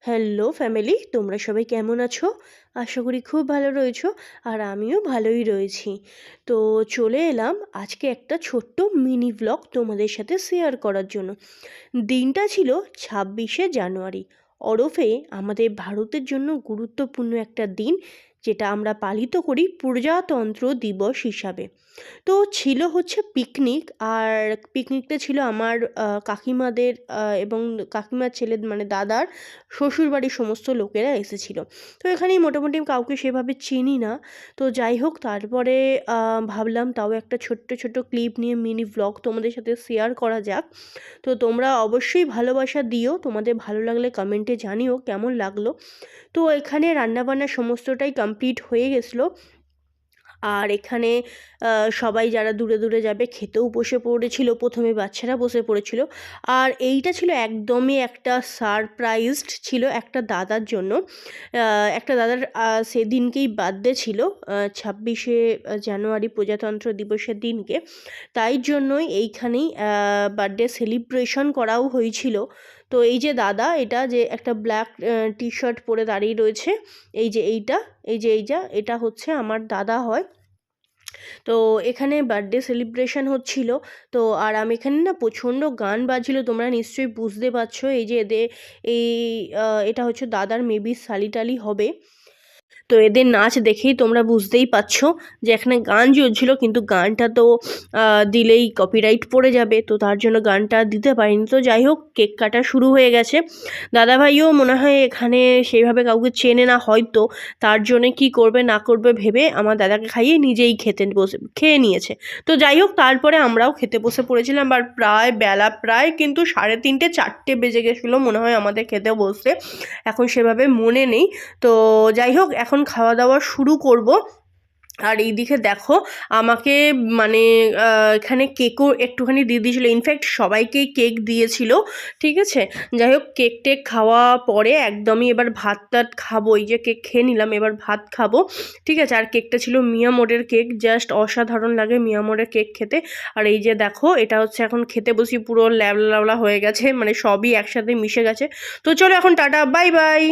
Hello family, তোমরা সবাই কেমন আছো? আশা করি খুব ভালো রয়েছো। আর আমিও ভালোই রয়েছি। তো চলে এলাম আজকে একটা ছোট্ট মিনি ব্লগ তোমাদের সাথে শেয়ার করার জন্য। দিনটা ছিল 26শে জানুয়ারি, ওরফে আমাদের ভারতের জন্য গুরুত্বপূর্ণ একটা দিন, যেটা আমরা পালিত করি প্রজাতন্ত্র দিবস হিসাবে। তো ছিল হচ্ছে পিকনিক, আর পিকনিকটা ছিল আমার কাকিমাদের এবং কাকিমার ছেলে মানে দাদার শ্বশুরবাড়ির সমস্ত লোকেরা এসেছিল। তো এখানেই মোটামুটি কাউকে সেভাবে চিনি না। তো যাই হোক, তারপরে ভাবলাম তাও একটা ছোট্ট ছোট্ট ক্লিপ নিয়ে মিনি ব্লগ তোমাদের সাথে শেয়ার করা যাক। তো তোমরা অবশ্যই ভালোবাসা দিও, তোমাদের ভালো লাগলে কমেন্টে জানিও কেমন লাগলো। তো এখানে রান্নাবান্না সমস্তটাই কমপ্লিট হয়ে গেছিলো। আর এখানে সবাই যারা দূরে দূরে যাবে খেতেও বসে পড়েছিল, প্রথমে বাচ্চারা বসে পড়েছিল। আর এইটা ছিল একদমই একটা সারপ্রাইজড ছিল একটা দাদার জন্য। একটা দাদার সেদিনকেই বার্থডে ছিল, 26শে জানুয়ারি প্রজাতন্ত্র দিবসের দিনকে। তাই জন্যই এইখানেই বার্থডে সেলিব্রেশন করাও হয়েছিল। তো এই যে দাদা, এটা যে একটা ব্ল্যাক টি শার্ট পরে দাঁড়িয়ে রয়েছে, এই যে এইটা এটা হচ্ছে আমার দাদা হয়। তো এখানে বার্থডে সেলিব্রেশন হচ্ছিল। তো আর আমি এখানে না প্রচণ্ড গান বাজছিল, তোমরা নিশ্চয়ই বুঝতে পারছো। এই যে এদের এই এটা হচ্ছে দাদার মেবি শালিটালি হবে। তো এদের নাচ দেখেই তোমরা বুঝতেই পারছো যে এখানে গান চলছিল, কিন্তু গানটা তো দিলেই কপিরাইট পড়ে যাবে, তো তার জন্য গানটা দিতে পারিনি। তো যাই হোক, কেক কাটা শুরু হয়ে গেছে। দাদাভাইও মনে হয় এখানে সেইভাবে কাউকে চেনে না হয়তো, তার জন্যে কি করবে না করবে ভেবে আমার দাদাকে খাইয়ে নিজেই খেয়ে নিয়েছে। তো যাই হোক, তারপরে আমরাও খেতে বসে পড়েছিলাম। আর প্রায় কিন্তু 3:30 4টে বেজে গেছিলো মনে হয় আমাদের খেতে বসতে, এখন সেভাবে মনে নেই। তো যাই হোক, এখন খাওয়া দাওয়া শুরু করব। আর এইদিকে দেখো, আমাকে মানে এখানে কেকও একটুখানি দিয়ে দিয়েছিলো, ইনফ্যাক্ট সবাইকেই কেক দিয়েছিল। ঠিক আছে, যাই হোক, কেক টেক খাওয়া পরে একদমই এবার ভাত টাত খাবো। এই যে কেক খেয়ে নিলাম, এবার ভাত খাবো। ঠিক আছে, আর কেকটা ছিল মিয়ামোরের কেক, জাস্ট অসাধারণ লাগে মিয়ামোরের কেক খেতে। আর এই যে দেখো, এটা হচ্ছে এখন খেতে বসি, পুরো ল্যাবলা ল্যাবলা হয়ে গেছে, মানে সবই একসাথে মিশে গেছে। তো চলো এখন টাটা, বাই বাই।